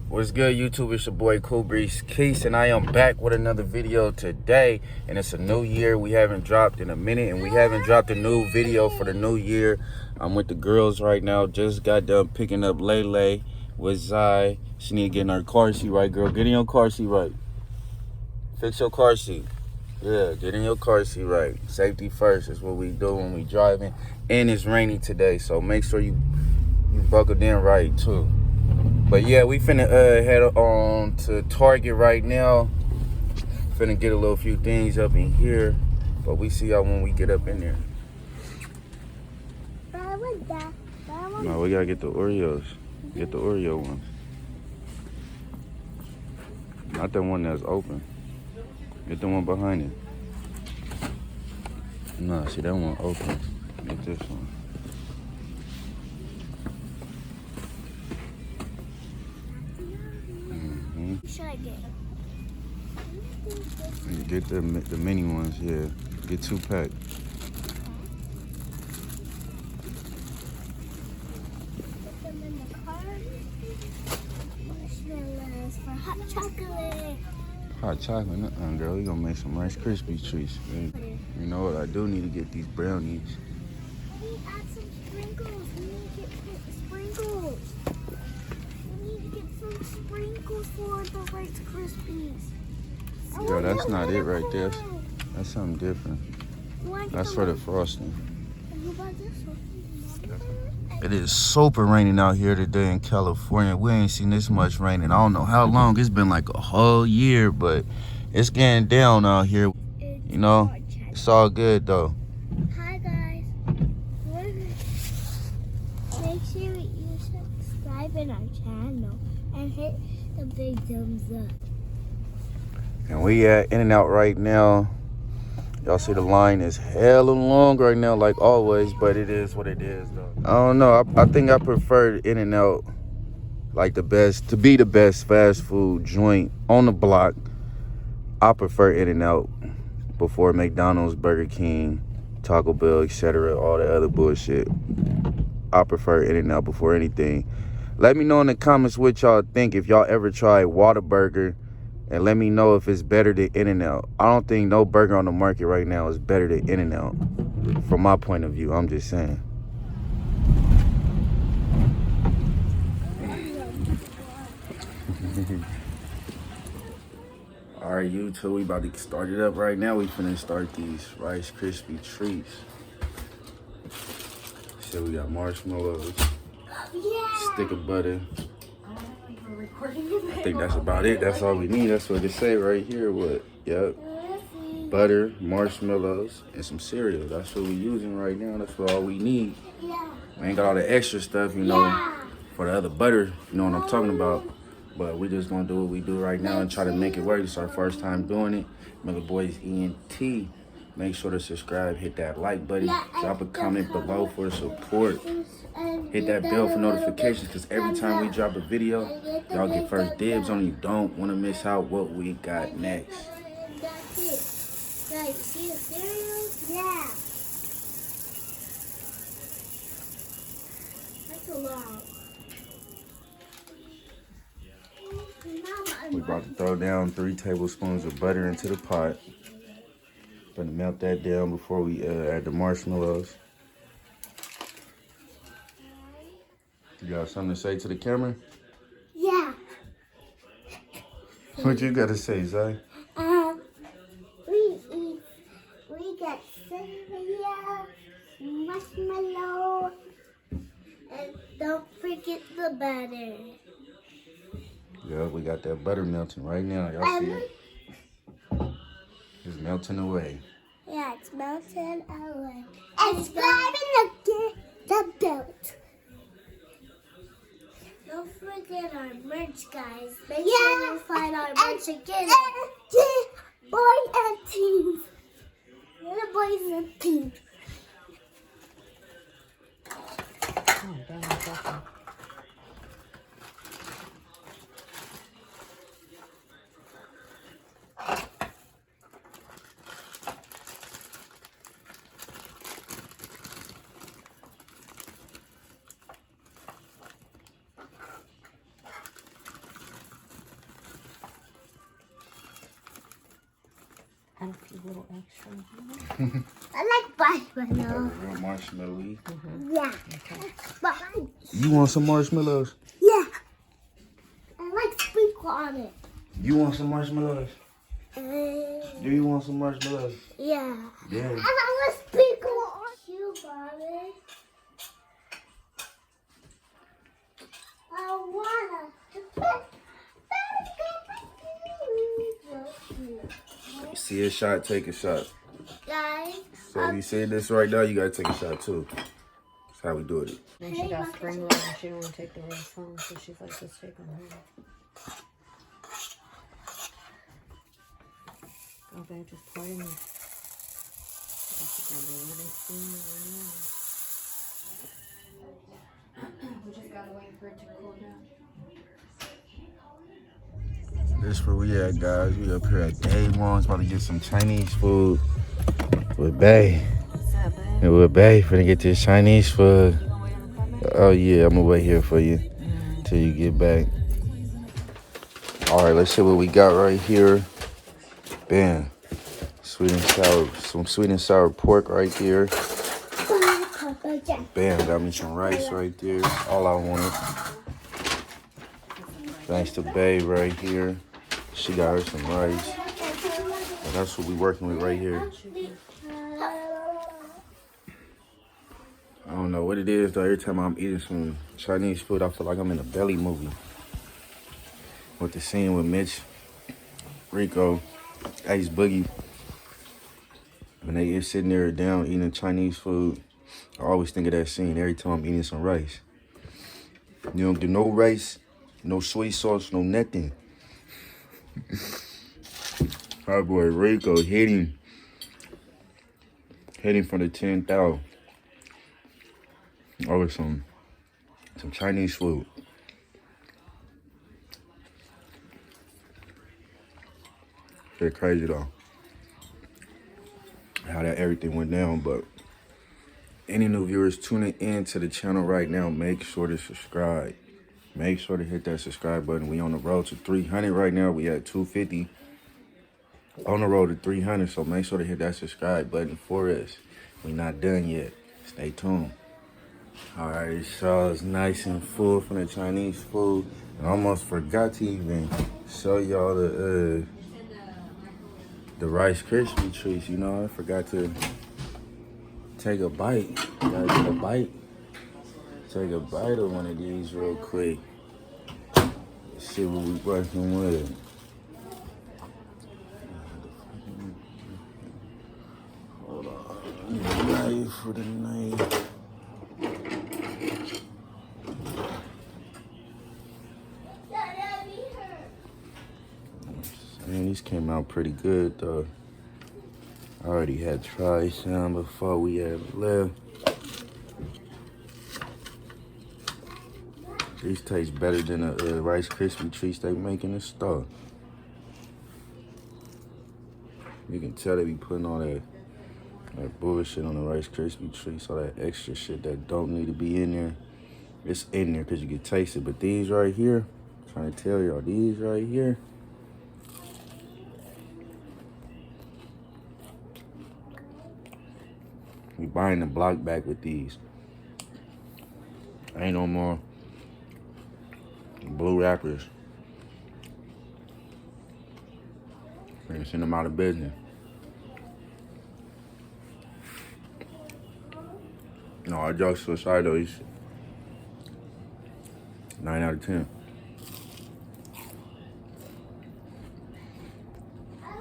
What's good, YouTube? It's your boy CoolBreezeQuis, and I am back with another video today. And it's a new year. We haven't dropped in a minute, and we haven't dropped a new video for the new year. I'm with the girls right now. Just got done picking up Lele with Zai. She need to get in her car seat right, girl. Get in your car seat right. Fix your car seat. Yeah, get in your car seat right. Safety first is what we do when we driving. And it's rainy today, so make sure you buckled in right too. But yeah, we finna head on to Target right now. Finna get a little few things up in here. But we see y'all when we get up in there. No, we gotta get the Oreos. Get the Oreo ones. Not the one that's open. Get the one behind it. No, see that one open. Get this one. What should I get? You get the mini ones, yeah. Get 2-pack. Put them in the car. Marshmallows for hot chocolate. Hot chocolate? Nuh-uh, girl. We gonna make some Rice Krispies treats. Man. You know what? I do need to get these brownies. We need to add some sprinkles. We need to get sprinkles. We need to get some sprinkles for the Rice Krispies. Girl, that's not it right there. That's something different. That's for the frosting. What about this one? It is super raining out here today in California. We ain't seen this much rain in I don't know how long. It's been like a whole year, but it's getting down out here. You know, it's all good though. Hi guys. Make sure you subscribe in our channel and hit the big thumbs up. And we at In-N-Out right now. Y'all see the line is hella long right now, like always, but it is what it is, though. I don't know. I think I prefer In-N-Out, like to be the best fast food joint on the block. I prefer In-N-Out before McDonald's, Burger King, Taco Bell, etc., all the other bullshit. I prefer In-N-Out before anything. Let me know in the comments what y'all think if y'all ever tried Whataburger. And let me know if it's better than In-N-Out. I don't think no burger on the market right now is better than In-N-Out. From my point of view, I'm just saying. All right, YouTube, we about to start it up right now. We finna start these Rice Krispie treats. So we got marshmallows, stick of butter. I think that's about it. That's all we need. That's what it say right here. What? Yep. Butter, marshmallows, and some cereal. That's what we using right now. That's all we need. We ain't got all the extra stuff, you know, for the other butter. You know what I'm talking about. But we just gonna do what we do right now and try to make it work. It's our first time doing it. Millerboyzent. Make sure to subscribe, hit that like button, drop a comment below for support. Hit that bell for notifications, because every time we drop a video, y'all get first dibs on it. You don't want to miss out what we got next. That's it. Guys, see the cereal? Yeah. That's a lot. We're about to throw down 3 tablespoons of butter into the pot. Gonna melt that down before we add the marshmallows. You got something to say to the camera? Yeah. What you gotta say, Zai? We got cereal, marshmallow, and don't forget the butter. Yeah, we got that butter melting right now. Y'all see it? It's melting away. Yeah, it's melting away. And subscribe and the belt. Don't forget our merch, guys. Make sure you find our merch again. Boy and teens. Millerboyzent. a few little extra. I like marshmallows. Real marshmallowy. Yeah. But You want some marshmallows? yeah. I like sprinkle on it. You want some marshmallows? Do you want some marshmallows? Yeah. Yeah. And I want sprinkle on you, Bobby. I wanna. See a shot, take a shot. Guys. So if you say this right now, you gotta take a shot too. That's how we do it. Then she got spring rolls and she don't want to take the rest home, so she's like, just take them home. Go babe, just pour it in there. We just gotta wait for it to cool down. This where we at, guys. We up here at Day One's about to get some Chinese food with Bay. What's up, babe? And with Bay, finna get this Chinese food. Oh yeah, I'm gonna wait here for you till you get back. All right, let's see what we got right here. Bam, sweet and sour, some sweet and sour pork right there. Bam, got me some rice right there. All I wanted. Thanks to Bay right here. She got her some rice. And that's what we working with right here. I don't know what it is though. Every time I'm eating some Chinese food, I feel like I'm in a belly movie. With the scene with Mitch, Rico, Ace Boogie. When they is sitting there down eating Chinese food, I always think of that scene every time I'm eating some rice. You don't do no rice, no soy sauce, no nothing. Our boy Rico hitting for the 10,000 over some Chinese food. Pretty crazy though, how that everything went down. But any new viewers tuning in to the channel right now, make sure to subscribe. Make sure to hit that subscribe button. We on the road to 300 right now. We at 250. On the road to 300, so make sure to hit that subscribe button for us. We not done yet. Stay tuned. All right, this y'all is nice and full from the Chinese food. I almost forgot to even show y'all the Rice Krispie treats. You know, I forgot to take a bite. Gotta get a bite. Take a bite of one of these real quick. See what we working with. Hold on. I need a knife for the knife. Man, these came out pretty good though. I already had tried some before we had left. These taste better than the Rice Krispie treats they make in the store. You can tell they be putting all that bullshit on the Rice Krispie treats, all that extra shit that don't need to be in there. It's in there because you can taste it. But these right here, I'm trying to tell y'all, these right here, we buying the block back with these. Ain't no more blue wrappers. We're gonna send them out of business. No, our jokes to the side though, he's 9 out of 10.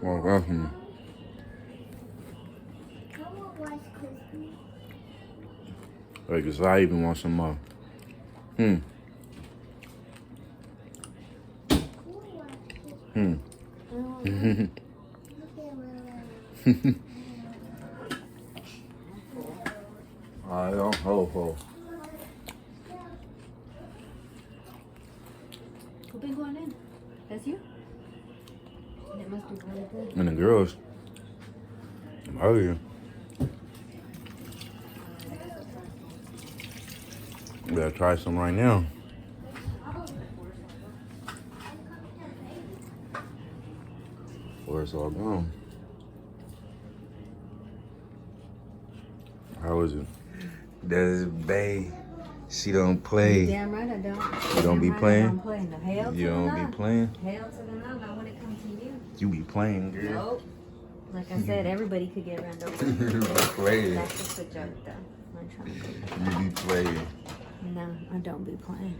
Well, welcome. Wait, cause I even want some more. I don't ho. Who been going in? That's you? It must be really good. And the girls, I'm hungry. We gotta try some right now. Before it's all gone. How was it? Does Bay? She don't You play. damn right I don't. You don't be Damn right I playing? don't play. No, hell to You the don't no. be playing. Hell to the no, not when it comes to you. You be playing, girl. Nope. Like I said, everybody could get run over. You be playing. That's just a joke, though. I'm trying to. You be playing. No, I don't be playing.